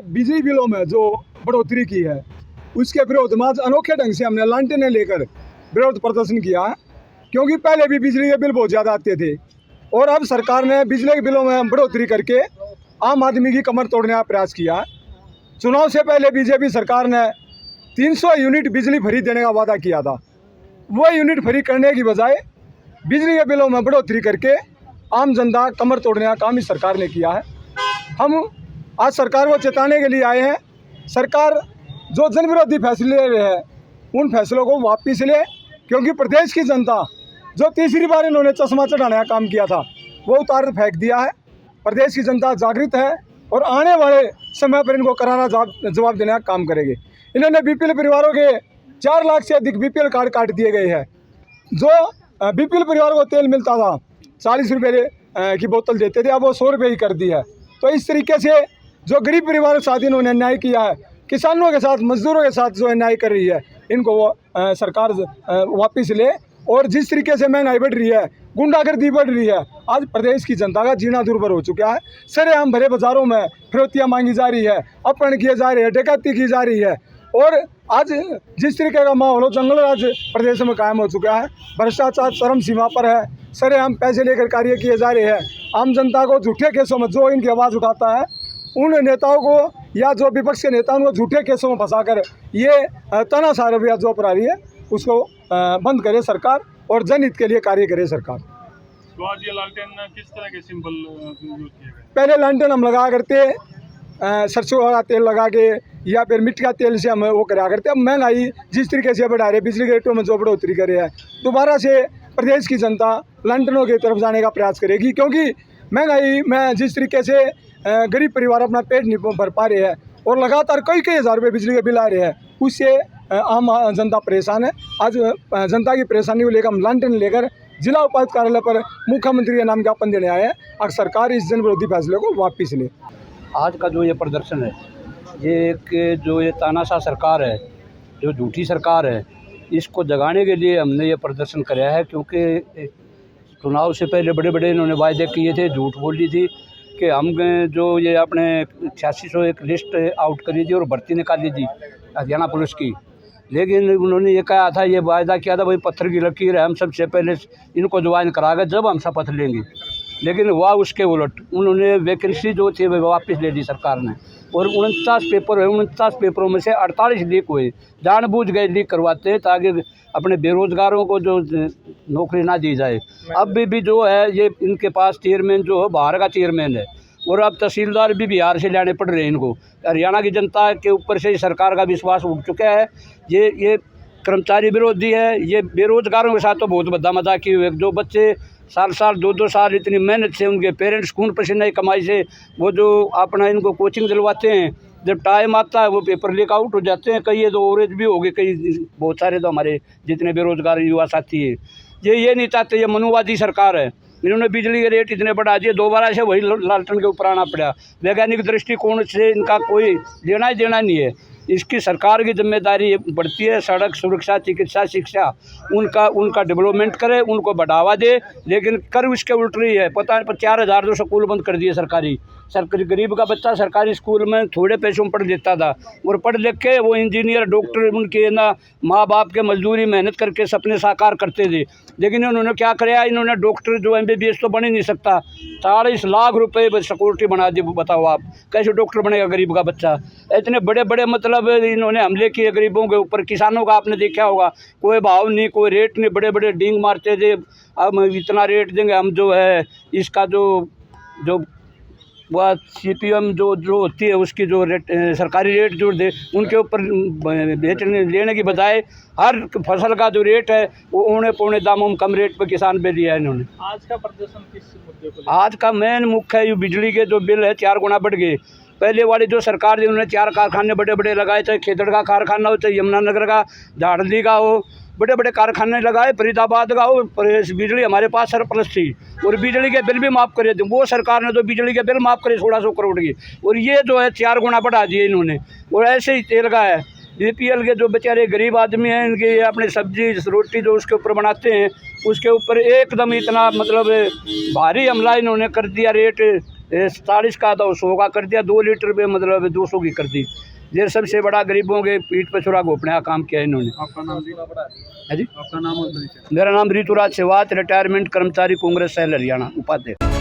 बिजली बिलों में जो बढ़ोतरी की है उसके विरोध में आज अनोखे ढंग से हमने लांटेनें लेकर विरोध प्रदर्शन किया है। क्योंकि पहले भी बिजली के बिल बहुत ज़्यादा आते थे और अब सरकार ने बिजली के बिलों में बढ़ोतरी करके आम आदमी की कमर तोड़ने का प्रयास किया है। चुनाव से पहले बीजेपी सरकार ने 300 यूनिट बिजली फ्री देने का वादा किया था। वो यूनिट फ्री करने की बजाय बिजली के बिलों में बढ़ोतरी करके आम जनता कमर तोड़ने का काम इस सरकार ने किया है। हम आज सरकार को चेताने के लिए आए हैं। सरकार जो जन विरोधी फैसले ले रहे हैं उन फैसलों को वापस ले, क्योंकि प्रदेश की जनता जो तीसरी बार इन्होंने चश्मा चढ़ाने का काम किया था वो उतार फेंक दिया है। प्रदेश की जनता जागृत है और आने वाले समय पर इनको करारा जवाब देने का काम करेगी। इन्होंने बीपीएल परिवारों के 4 लाख से अधिक बीपीएल कार्ड काट दिए गए हैं। जो बीपीएल परिवारों को तेल मिलता था 40 रुपये की बोतल देते थे, अब वो 100 रुपये ही कर दी है। तो इस तरीके से जो गरीब परिवारों के साथ इन्होंने अन्याय किया है, किसानों के साथ, मजदूरों के साथ जो अन्याय कर रही है, इनको वो सरकार वापस ले। और जिस तरीके से महंगाई बढ़ रही है, गुंडागर्दी बढ़ रही है, आज प्रदेश की जनता का जीना दुर्भर हो चुका है। सरेआम भरे बाजारों में फिरौतियाँ मांगी जा रही है, अपहरण किए जा रहे हैं, डकैती की जा रही है। और आज जिस तरीके का माहौल जंगल राज प्रदेश में कायम हो चुका है, भ्रष्टाचार चरम सीमा पर है, सरेआम पैसे लेकर कार्य किए जा रहे हैं। आम जनता को झूठे केसों में जो इनकी आवाज़ उठाता है उन नेताओं को या जो विपक्ष के नेता उनको झूठे केसों में फंसाकर ये तानाशाह रवैया जो अपना रही है उसको बंद करे सरकार और जनहित के लिए कार्य करे सरकार। तो आज ये लालटेन किस तरह के सिंबल यूज किए गए? पहले लालटेन हम लगा करते सरसों का तेल लगा के या फिर मिट्टी का तेल से हम वो करा करते। अब महंगाई जिस तरीके से बढ़ा रही है, बिजली के रेटों में जो बढ़ोतरी कर रही है, दोबारा से प्रदेश की जनता लालटेनों की तरफ जाने का प्रयास करेगी। क्योंकि महंगाई में जिस तरीके से गरीब परिवार अपना पेट नहीं भर पा रहे हैं और लगातार कई हज़ार रुपये बिजली के बिल आ रहे हैं, उससे आम जनता परेशान है। आज जनता की परेशानी को लेकर हम लालटेन लेकर जिला उपायुक्त कार्यालय पर मुख्यमंत्री का नाम ज्ञापन देने आए हैं और सरकार इस जन विरोधी फैसले को वापस ले। आज का जो ये प्रदर्शन है, ये एक जो ये तानाशाह सरकार है, जो झूठी सरकार है, इसको जगाने के लिए हमने ये प्रदर्शन कराया है। क्योंकि चुनाव से पहले बड़े बड़े इन्होंने वायदे किए थे, झूठ बोली थी कि हम जो ये अपने 8600 एक लिस्ट आउट करी थी और भर्ती निकाली थी हरियाणा पुलिस की। लेकिन उन्होंने ये कहा था, ये वायदा किया था भाई पत्थर की लकीर है, हम सबसे पहले इनको ज्वाइन कराएंगे जब हम शपथ लेंगे। लेकिन वह उसके उलट उन्होंने वैकेंसी जो थी वह वापस ले ली सरकार ने। और 49 पेपर हुए, 49 पेपरों में से 48 लीक हुए, जानबूझ गए लीक करवाते ताकि अपने बेरोजगारों को जो नौकरी ना दी जाए। अब भी जो है ये इनके पास चेयरमैन जो है बाहर का चेयरमैन है और अब तहसीलदार भी बिहार से लाने पड़ रहे हैं इनको। हरियाणा की जनता के ऊपर से सरकार का विश्वास उठ चुका है। ये कर्मचारी विरोधी है। ये बेरोजगारों के साथ तो बहुत बड़ा मजाक हुए। जो बच्चे साल 2 साल इतनी मेहनत से उनके पेरेंट्स खून पसीने की कमाई से वो जो अपना इनको कोचिंग दिलवाते हैं, जब टाइम आता है वो पेपर लीक आउट हो जाते हैं। कई ये तो ओवरेज भी हो गए, कई बहुत सारे तो हमारे जितने बेरोजगार युवा साथी है ये नहीं चाहते। ये मनुवादी सरकार है। इन्होंने बिजली के रेट इतने बढ़ा दिए, दोबारा से वही लालटेन के ऊपर आना पड़ा। वैज्ञानिक दृष्टिकोण से इनका कोई लेना ही देना नहीं है। इसकी सरकार की जिम्मेदारी बढ़ती है, सड़क सुरक्षा, चिकित्सा, शिक्षा, उनका डेवलपमेंट करे, उनको बढ़ावा दे। लेकिन कर उसके उल्ट रही है। पता नहीं 4000 जो स्कूल बंद कर दिए सरकारी। गरीब का बच्चा सरकारी स्कूल में थोड़े पैसों में पढ़ लेता था और पढ़ लिख के वो इंजीनियर, डॉक्टर, उनके ना माँ बाप के मजदूरी मेहनत करके सपने साकार करते थे। लेकिन इन्होंने क्या कराया, इन्होंने डॉक्टर जो MBBS तो बन ही नहीं सकता, 40 लाख रुपए सिक्योरिटी बना दी। बताओ आप कैसे डॉक्टर बनेगा गरीब का बच्चा। इतने बड़े बड़े मतलब इन्होंने हमले किए गरीबों के ऊपर। किसानों का आपने देखा होगा, कोई भाव नहीं, कोई रेट नहीं, बड़े बड़े डींग मारते थे। अब इतना रेट देंगे हम, जो है इसका जो वह CPM जो होती है उसकी जो रेट सरकारी रेट जो दे उनके ऊपर बेचने लेने की बजाय हर फसल का जो रेट है वो औने दामों में कम रेट पर किसान पे दिया है इन्होंने। आज का प्रदर्शन किस मुद्दे को? आज का मेन मुख्य है बिजली के जो बिल है 4 गुना बढ़ गए। पहले वाली जो सरकार थी उन्होंने 4 कारखाने बड़े बड़े लगाए, चाहे खेतड़ का कारखाना हो, चाहे यमुनानगर का, झाड़ली का हो, बड़े बड़े कारखाने लगाए, फरीदाबाद का हो। बिजली हमारे पास सरप्लस थी और बिजली के बिल भी माफ़ करे थे। वो सरकार ने तो बिजली के बिल माफ़ करे 1600 करोड़ की, और ये जो है 4 गुना बढ़ा दिए इन्होंने। और ऐसे ही तेल का है, BPL के जो बेचारे गरीब आदमी हैं, इनके अपने सब्जी रोटी जो उसके ऊपर बनाते हैं उसके ऊपर एकदम इतना मतलब भारी हमला इन्होंने कर दिया। रेट 40 का था 100 का कर दिया, 2 लीटर पे मतलब 200 की कर दी। ये सबसे बड़ा गरीबों के पीठ पे छुरा घोपने का काम किया इन्होंने। आपका नाम जी? है जी, आपका नाम और परिचय? मेरा नाम ऋतुराज सेवात, रिटायरमेंट कर्मचारी, कांग्रेस शहर हरियाणा, उपाध्यक्ष।